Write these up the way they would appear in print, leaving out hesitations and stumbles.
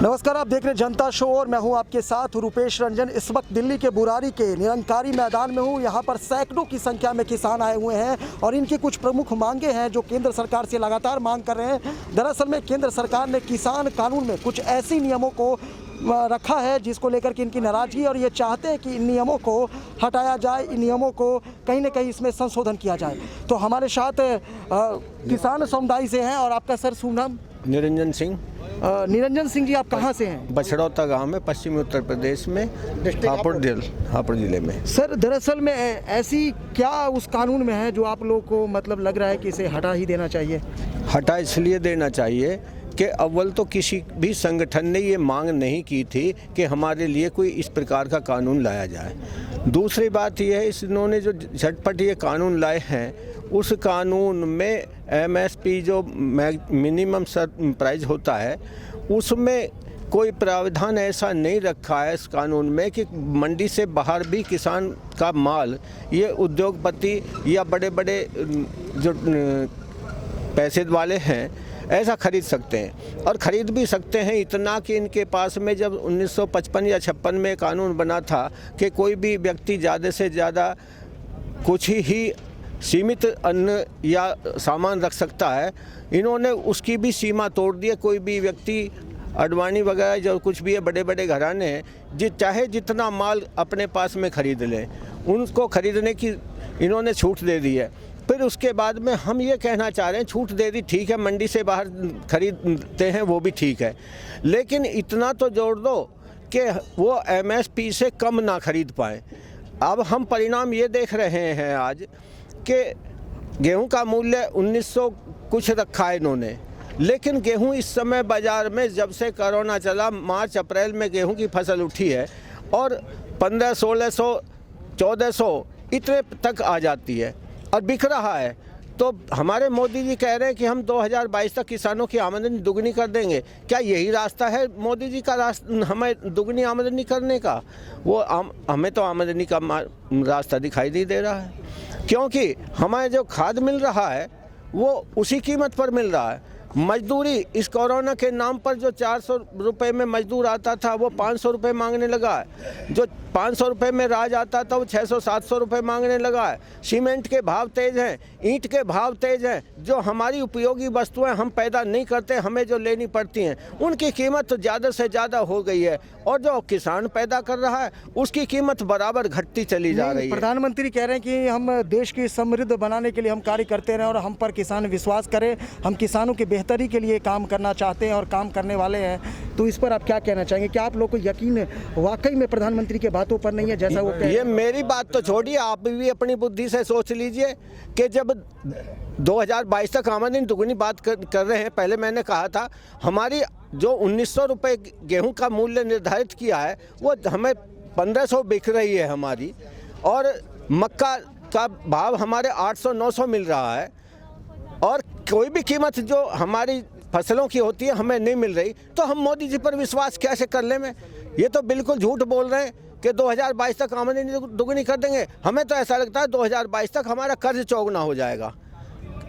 नमस्कार, आप देख रहे हैं जनता शो और मैं हूं आपके साथ रूपेश रंजन। इस वक्त दिल्ली के बुरारी के निरंकारी मैदान में हूं। यहां पर सैकड़ों की संख्या में किसान आए हुए हैं और इनकी कुछ प्रमुख मांगे हैं जो केंद्र सरकार से लगातार मांग कर रहे हैं। दरअसल में केंद्र सरकार ने किसान कानून में कुछ ऐसी नियमों को रखा है जिसको लेकर के इनकी नाराज़गी, और ये चाहते हैं कि इन नियमों को हटाया जाए, इन नियमों को कहीं ना कहीं इसमें संशोधन किया जाए। तो हमारे साथ किसान समुदाय से हैं। और आपका सर शुभ नाम? निरंजन सिंह। निरंजन सिंह जी, आप कहाँ से हैं? बछड़ौता गांव में, पश्चिमी उत्तर प्रदेश में, हापुड़ जिले में। सर, दरअसल में ऐसी क्या उस कानून में है जो आप लोग को मतलब लग रहा है कि इसे हटा ही देना चाहिए? हटा इसलिए देना चाहिए कि अव्वल तो किसी भी संगठन ने ये मांग नहीं की थी कि हमारे लिए कोई इस प्रकार का कानून लाया जाए। दूसरी बात यह है, इन्होंने जो झटपट ये कानून लाए हैं उस कानून में एमएसपी जो मिनिमम प्राइस होता है उसमें कोई प्रावधान ऐसा नहीं रखा है इस कानून में कि मंडी से बाहर भी किसान का माल ये उद्योगपति या बड़े बड़े जो पैसे वाले हैं ऐसा खरीद सकते हैं। और ख़रीद भी सकते हैं इतना कि इनके पास में जब 1955 या 56 में कानून बना था कि कोई भी व्यक्ति ज़्यादा से ज़्यादा कुछ ही सीमित अन्न या सामान रख सकता है, इन्होंने उसकी भी सीमा तोड़ दी है। कोई भी व्यक्ति, अडवाणी वगैरह जो कुछ भी है, बड़े बड़े घराने हैं, चाहे जितना माल अपने पास में ख़रीद लें, उनको ख़रीदने की इन्होंने छूट दे दी है। फिर उसके बाद में हम ये कहना चाह रहे हैं, छूट दे दी ठीक है, मंडी से बाहर खरीदते हैं वो भी ठीक है, लेकिन इतना तो जोड़ दो कि वो एमएसपी से कम ना खरीद पाएँ। अब हम परिणाम ये देख रहे हैं आज कि गेहूं का मूल्य 1900 कुछ रखा है इन्होंने, लेकिन गेहूं इस समय बाज़ार में जब से कोरोना चला, मार्च अप्रैल में गेहूं की फसल उठी है और 1500, 1600, 1400 इतने तक आ जाती है और बिक रहा है। तो हमारे मोदी जी कह रहे हैं कि हम 2022 तक किसानों की आमदनी दुगनी कर देंगे। क्या यही रास्ता है मोदी जी का हमें दुगनी आमदनी करने का? वो हमें तो आमदनी का रास्ता दिखाई नहीं दे रहा है, क्योंकि हमें जो खाद मिल रहा है वो उसी कीमत पर मिल रहा है। मजदूरी इस कोरोना के नाम पर जो 400 रुपये में मजदूर आता था वो 500 रुपये मांगने लगा है, जो 500 रुपये में राज आता था वो 600-700 रुपये मांगने लगा है। सीमेंट के भाव तेज़ हैं, ईंट के भाव तेज़ हैं। जो हमारी उपयोगी वस्तुएं हम पैदा नहीं करते, हमें जो लेनी पड़ती हैं, उनकी कीमत तो ज़्यादा से ज़्यादा हो गई है और जो किसान पैदा कर रहा है उसकी कीमत बराबर घटती चली जा रही है। प्रधानमंत्री कह रहे हैं कि हम देश की समृद्ध बनाने के लिए हम कार्य करते रहें और हम पर किसान विश्वास करें, हम किसानों की बेहतरी के लिए काम करना चाहते हैं और काम करने वाले हैं। तो इस पर आप क्या कहना चाहेंगे? क्या आप लोग को यकीन वाकई में प्रधानमंत्री के बातों पर नहीं है जैसा वो कह रहे हैं? ये मेरी बात तो छोड़िए, आप भी अपनी बुद्धि से सोच लीजिए कि जब 2022 तक आमदनी दुगनी बात कर रहे हैं, पहले मैंने कहा था हमारी जो 1900 रुपये गेहूं का मूल्य निर्धारित किया है वो हमें 1500 बिक रही है हमारी, और मक्का का भाव हमारे 800-900 मिल रहा है, और कोई भी कीमत जो हमारी फसलों की होती है हमें नहीं मिल रही। तो हम मोदी जी पर विश्वास कैसे कर लें? में ये तो बिल्कुल झूठ बोल रहे हैं कि 2022 तक आमदनी दुगनी कर देंगे। हमें तो ऐसा लगता है 2022 तक हमारा कर्ज चौगुना हो जाएगा,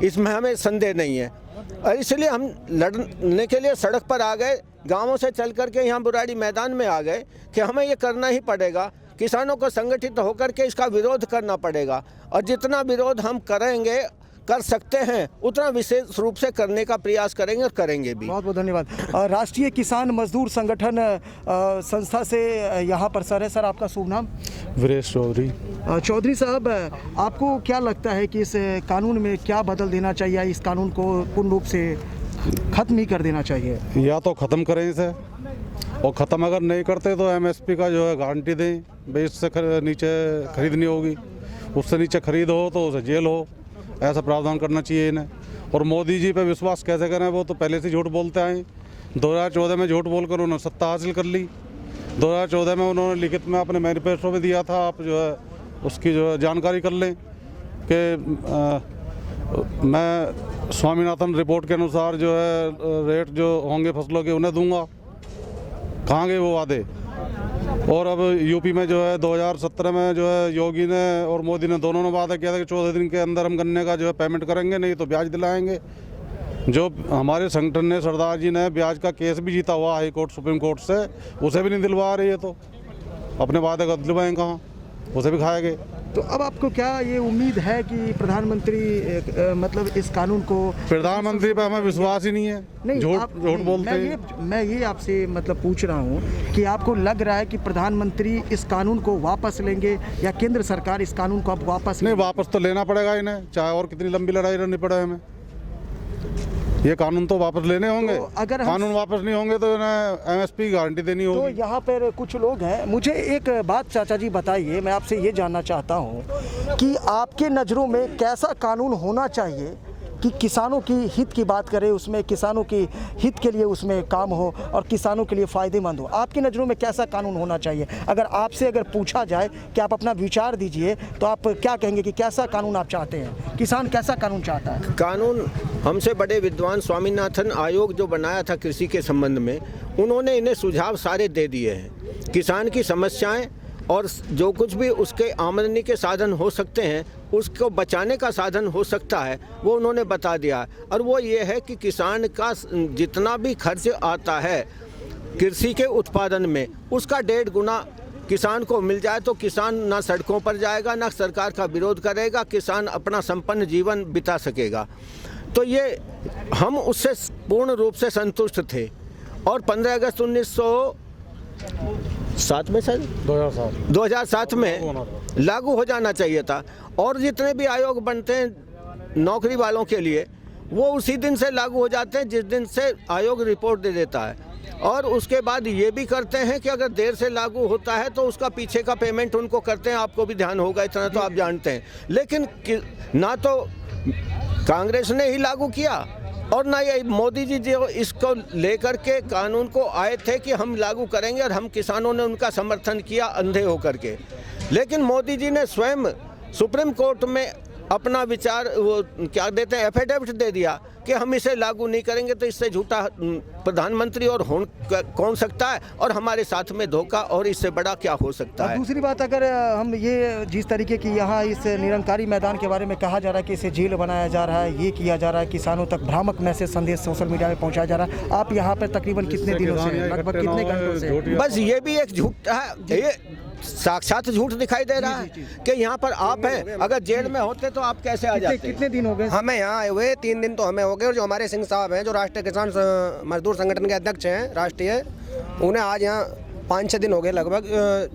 इसमें हमें संदेह नहीं है। और इसलिए हम लड़ने के लिए सड़क पर आ गए, गाँवों से चल करके यहाँ बुराड़ी मैदान में आ गए कि हमें ये करना ही पड़ेगा। किसानों को संगठित होकर के इसका विरोध करना पड़ेगा, और जितना विरोध हम करेंगे, कर सकते हैं, उतना विशेष रूप से करने का प्रयास करेंगे और करेंगे भी। बहुत बहुत धन्यवाद। राष्ट्रीय किसान मजदूर संगठन संस्था से यहाँ पर सर है। सर, आपका शुभ नाम? वीरेश चौधरी। चौधरी साहब, आपको क्या लगता है कि इस कानून में क्या बदल देना चाहिए? इस कानून को पूर्ण रूप से ख़त्म ही कर देना चाहिए? या तो ख़त्म करें इसे, और ख़त्म अगर नहीं करते तो एमएसपी का जो है गारंटी दें, भाई इससे नीचे खरीदनी होगी, उससे नीचे खरीद हो तो उसे जेल हो, ऐसा प्रावधान करना चाहिए इन्हें। और मोदी जी पे विश्वास कैसे करें? वो तो पहले से झूठ बोलते आए। 2014 में झूठ बोलकर उन्होंने सत्ता हासिल कर ली। 2014 में उन्होंने लिखित में अपने मैनिफेस्टो में दिया था, आप जो है उसकी जो है जानकारी कर लें कि मैं स्वामीनाथन रिपोर्ट के अनुसार जो है रेट जो होंगे फसलों के उन्हें दूंगा। कहाँ गए वो वादे? और अब यूपी में जो है 2017 में जो है योगी ने और मोदी ने दोनों ने वादा किया था कि 14 दिन के अंदर हम गन्ने का जो है पेमेंट करेंगे, नहीं तो ब्याज दिलाएंगे। जो हमारे संगठन ने, सरदार जी ने ब्याज का केस भी जीता हुआ हाई कोर्ट सुप्रीम कोर्ट से, उसे भी नहीं दिलवा रही है। तो अपने वादे का दिलवाएं कहाँ, उसे भी खाएंगे। तो अब आपको क्या ये उम्मीद है कि प्रधानमंत्री मतलब इस कानून को, प्रधानमंत्री पे हमें विश्वास ही नहीं है, झूठ बोलते हैं। मैं ये आपसे मतलब पूछ रहा हूँ कि आपको लग रहा है कि प्रधानमंत्री इस कानून को वापस लेंगे या केंद्र सरकार इस कानून को अब वापस नहीं, वापस तो लेना पड़ेगा इन्हें, चाहे और कितनी लंबी लड़ाई लड़नी पड़े हमें। ये कानून तो वापस लेने होंगे। तो अगर कानून वापस नहीं होंगे तो इन्हें एमएसपी गारंटी देनी तो होगी। यहाँ पर कुछ लोग हैं, मुझे एक बात चाचा जी बताइए, मैं आपसे ये जानना चाहता हूँ कि आपके नज़रों में कैसा कानून होना चाहिए कि किसानों की हित की बात करें, उसमें किसानों की हित के लिए उसमें काम हो और किसानों के लिए फ़ायदेमंद हो। आपकी नज़रों में कैसा कानून होना चाहिए? अगर आपसे अगर पूछा जाए कि आप अपना विचार दीजिए तो आप क्या कहेंगे कि कैसा कानून आप चाहते हैं? किसान कैसा कानून चाहता है? कानून हमसे बड़े विद्वान स्वामीनाथन आयोग जो बनाया था कृषि के संबंध में, उन्होंने इन्हें सुझाव सारे दे दिए हैं। किसान की समस्याएं और जो कुछ भी उसके आमदनी के साधन हो सकते हैं, उसको बचाने का साधन हो सकता है, वो उन्होंने बता दिया है। और वो ये है कि किसान का जितना भी खर्च आता है कृषि के उत्पादन में, उसका 1.5 गुना किसान को मिल जाए तो किसान ना सड़कों पर जाएगा, ना सरकार का विरोध करेगा, किसान अपना संपन्न जीवन बिता सकेगा। तो ये हम उससे पूर्ण रूप से संतुष्ट थे। और 15 अगस्त 1907 में सर 2007 में लागू हो जाना चाहिए था। और जितने भी आयोग बनते हैं नौकरी वालों के लिए, वो उसी दिन से लागू हो जाते हैं जिस दिन से आयोग रिपोर्ट दे देता है। और उसके बाद ये भी करते हैं कि अगर देर से लागू होता है तो उसका पीछे का पेमेंट उनको करते हैं। आपको भी ध्यान होगा, इतना तो आप जानते हैं। लेकिन ना तो कांग्रेस ने ही लागू किया और ना ये मोदी जी जो इसको लेकर के कानून को आए थे कि हम लागू करेंगे, और हम किसानों ने उनका समर्थन किया अंधे होकर के। लेकिन मोदी जी ने स्वयं सुप्रीम कोर्ट में अपना विचार वो क्या देते हैं, एफिडेविट दे दिया कि हम इसे लागू नहीं करेंगे। तो इससे झूठा प्रधानमंत्री और हो कौन सकता है, और हमारे साथ में धोखा, और इससे बड़ा क्या हो सकता है। दूसरी बात, अगर हम ये जिस तरीके की यहाँ इस निरंकारी मैदान के बारे में कहा जा रहा है कि इसे जेल बनाया जा रहा है, ये किया जा रहा है, किसानों तक भ्रामक मैसेज संदेश सोशल मीडिया में पहुँचाया जा रहा है, आप यहाँ पर तकरीबन कितने दिनों से, लगभग कितने घंटों से? बस ये भी एक झूठ है, ये साक्षात झूठ दिखाई दे रहा है कि यहाँ पर आप हैं, अगर जेल में होते तो आप कैसे आ जाते? कितने दिन हो गए हमें यहाँ आए हुए? 3 दिन तो हमें हो गए। और जो हमारे सिंह साहब हैं, जो राष्ट्रीय किसान मजदूर संगठन के अध्यक्ष हैं राष्ट्रीय, उन्हें आज यहाँ 5-6 दिन हो गए लगभग।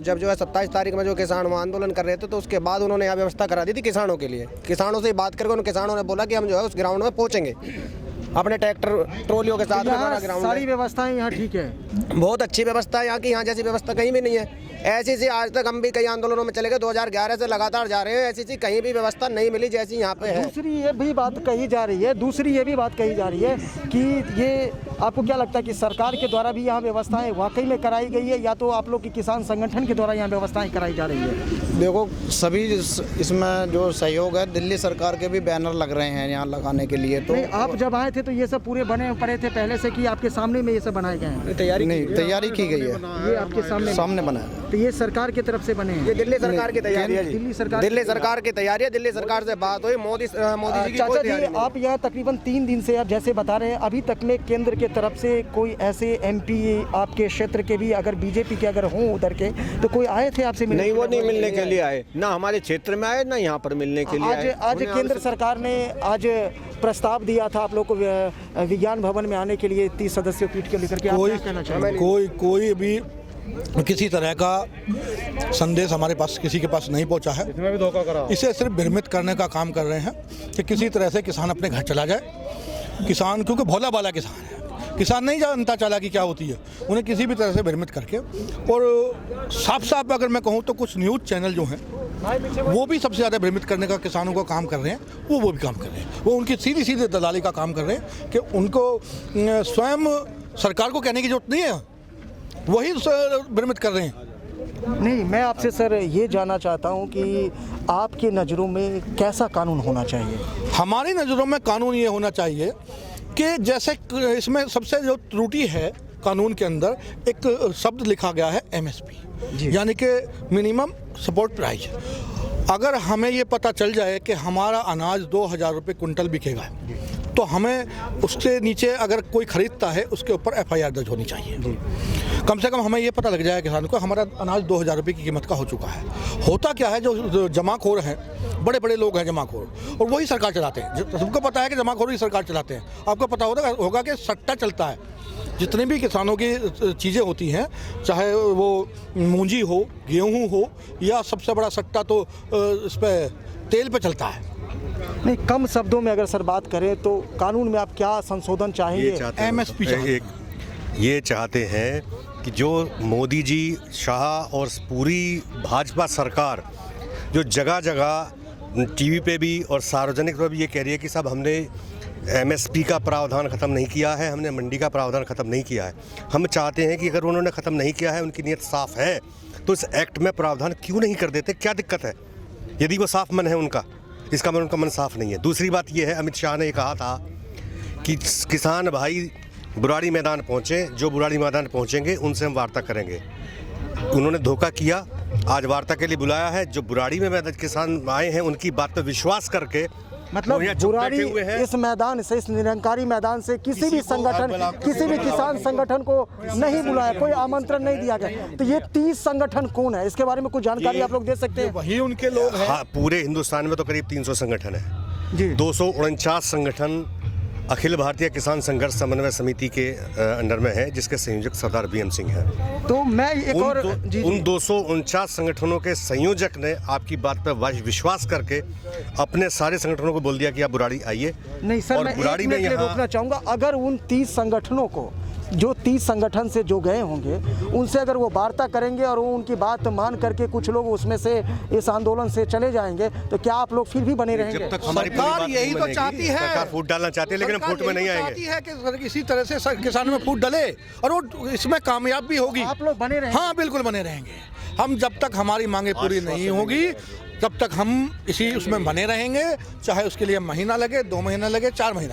जब जो है 27 तारीख में जो किसान वहाँ आंदोलन कर रहे थे, तो उसके बाद उन्होंने यहाँ व्यवस्था करा दी थी किसानों के लिए। किसानों से बात करके उन किसानों ने बोला कि हम जो है उस ग्राउंड में पहुँचेंगे अपने ट्रैक्टर ट्रॉलियों के साथ। ग्राउंड सारी व्यवस्थाएं यहाँ ठीक है, बहुत अच्छी व्यवस्था है यहाँ की। यहाँ जैसी व्यवस्था कहीं भी नहीं है। ऐसी सी आज तक हम भी कई आंदोलनों में चले गए, 2011 से लगातार जा रहे हैं, ऐसी सी कहीं भी व्यवस्था नहीं मिली जैसी यहाँ पे है। दूसरी ये भी बात कही जा रही है कि ये आपको क्या लगता है कि सरकार के द्वारा भी यहाँ व्यवस्थाएं वाकई में कराई गई है, या तो आप लोग की किसान संगठन के द्वारा यहाँ व्यवस्थाएं कराई जा रही है? देखो, सभी इसमें जो सहयोग है, दिल्ली सरकार के भी बैनर लग रहे हैं यहाँ लगाने के लिए। तो आप जब आए थे तो ये सब पूरे बने पड़े थे पहले से कि आपके सामने में ये सब बनाए गए हैं? तैयारी की गई है, ये आपके सामने बना है। तो ये सरकार की तरफ से बने हैं? ये दिल्ली सरकार की तैयारी है। दिल्ली सरकार की तैयारी है। दिल्ली सरकार से बात हुई, मोदी जी की चाचा कोई जी, तैयारी नहीं। आप यहाँ तकरीबन 3 दिन से आप जैसे बता रहे हैं, अभी तक में केंद्र के तरफ से कोई ऐसे MP आपके क्षेत्र के भी अगर बीजेपी के अगर हों उधर के, तो कोई आए थे आपसे मिलने? नहीं, वो नहीं मिलने के लिए आए, ना हमारे क्षेत्र में आए, ना यहाँ पर मिलने के लिए आए। आज केंद्र सरकार ने आज प्रस्ताव दिया था आप लोग को विज्ञान भवन में आने के लिए 30 सदस्यों पीठ को लेकर के। आप क्या कहना चाहेंगे? कोई भी किसी तरह का संदेश हमारे पास किसी के पास नहीं पहुंचा है। इसमें भी धोखा करा। इसे सिर्फ भ्रमित करने का काम कर रहे हैं कि किसी तरह से किसान अपने घर चला जाए। किसान क्योंकि भोला भाला किसान है, किसान नहीं जानता चालाकी क्या होती है, उन्हें किसी भी तरह से भ्रमित करके। और साफ साफ अगर मैं कहूँ तो कुछ न्यूज़ चैनल जो हैं वो भी सबसे ज़्यादा भ्रमित करने का किसानों को काम कर रहे हैं। वो भी काम कर रहे हैं, वो उनकी सीधी सीधी दलाली का काम कर रहे हैं कि उनको स्वयं सरकार को कहने की जरूरत नहीं है, वही भ्रमित कर रहे हैं। नहीं, मैं आपसे सर ये जानना चाहता हूँ कि आपके नज़रों में कैसा कानून होना चाहिए? हमारी नज़रों में कानून ये होना चाहिए कि जैसे इसमें सबसे जो त्रुटि है कानून के अंदर, एक शब्द लिखा गया है MSP, यानी कि मिनिमम सपोर्ट प्राइस। अगर हमें ये पता चल जाए कि हमारा अनाज 2000 रुपये कुंटल बिकेगा, तो हमें उससे नीचे अगर कोई खरीदता है उसके ऊपर FIR दर्ज होनी चाहिए। कम से कम हमें ये पता लग जाए किसान को हमारा अनाज 2000 रुपये की कीमत का हो चुका है। होता क्या है, जो जमाखोर हैं, बड़े बड़े लोग हैं जमाखोर, और वही सरकार चलाते हैं। सबको पता है कि जमाखोर ही सरकार चलाते हैं। आपको पता होगा कि सट्टा चलता है। जितनी भी किसानों की चीज़ें होती हैं, चाहे वो मूंजी हो, गेहूँ हो, या सबसे बड़ा सट्टा तो इस पर तेल पे चलता है। नहीं, कम शब्दों में अगर सर बात करें तो कानून में आप क्या संशोधन चाहेंगे? MSP ये चाहते हैं कि जो मोदी जी, शाह और पूरी भाजपा सरकार जो जगह जगह टीवी पे भी और सार्वजनिक तौर पर भी ये कह रही है कि साहब हमने MSP का प्रावधान ख़त्म नहीं किया है, हमने मंडी का प्रावधान ख़त्म नहीं किया है। हम चाहते हैं कि अगर उन्होंने ख़त्म नहीं किया है, उनकी नीयत साफ़ है, तो इस एक्ट में प्रावधान क्यों नहीं कर देते? क्या दिक्कत है? यदि वो साफ़ मन है उनका, इसका मन उनका मन साफ़ नहीं है। दूसरी बात ये है, अमित शाह ने कहा था कि किसान भाई बुराड़ी मैदान पहुँचे, जो बुराड़ी मैदान पहुँचेंगे उनसे हम वार्ता करेंगे। उन्होंने धोखा किया, आज वार्ता के लिए बुलाया है। जो बुराड़ी में मैदान किसान आए हैं उनकी बात पर विश्वास करके मतलब बुराड़ी इस मैदान से, इस निरंकारी मैदान से किसी भी संगठन, किसी भी किसान संगठन को नहीं बुलाया, कोई आमंत्रण नहीं दिया गया। तो ये 30 संगठन कौन है, इसके बारे में कुछ जानकारी आप लोग दे सकते हैं? वही उनके लोग हैं। हाँ, पूरे हिंदुस्तान में तो करीब 300 संगठन है जी। 249 संगठन अखिल भारतीय किसान संघर्ष समन्वय समिति के अंडर में है, जिसके संयोजक सरदार BM सिंह हैं। तो मैं एक और उन 249 संगठनों के संयोजक ने आपकी बात पर विश्वास करके अपने सारे संगठनों को बोल दिया कि आप बुराड़ी आइए। नहीं सर, मैं बुराड़ी एक मिनट के लिए रोकना चाहूँगा। अगर उन 30 संगठनों को, जो 30 संगठन से जो गए होंगे, उनसे अगर वो वार्ता करेंगे और वो उनकी बात मान करके कुछ लोग उसमें से इस आंदोलन से चले जाएंगे, तो क्या आप लोग फिर भी बने रहेंगे? जब तक हमारी सरकार यही तो चाहती है, सरकार फूट डालना चाहती है, लेकिन हम फूट में नहीं आएंगे। चाहती है कि इसी तरह से किसानों में फूट डले और वो इसमें कामयाब भी होगी। आप लोग बने रहेंगे? हाँ, बिल्कुल बने रहेंगे। हम जब तक हमारी मांगे पूरी नहीं होगी तब तक हम इसी उसमें बने रहेंगे, चाहे उसके लिए महीना लगे, 2 महीना लगे, 4 महीना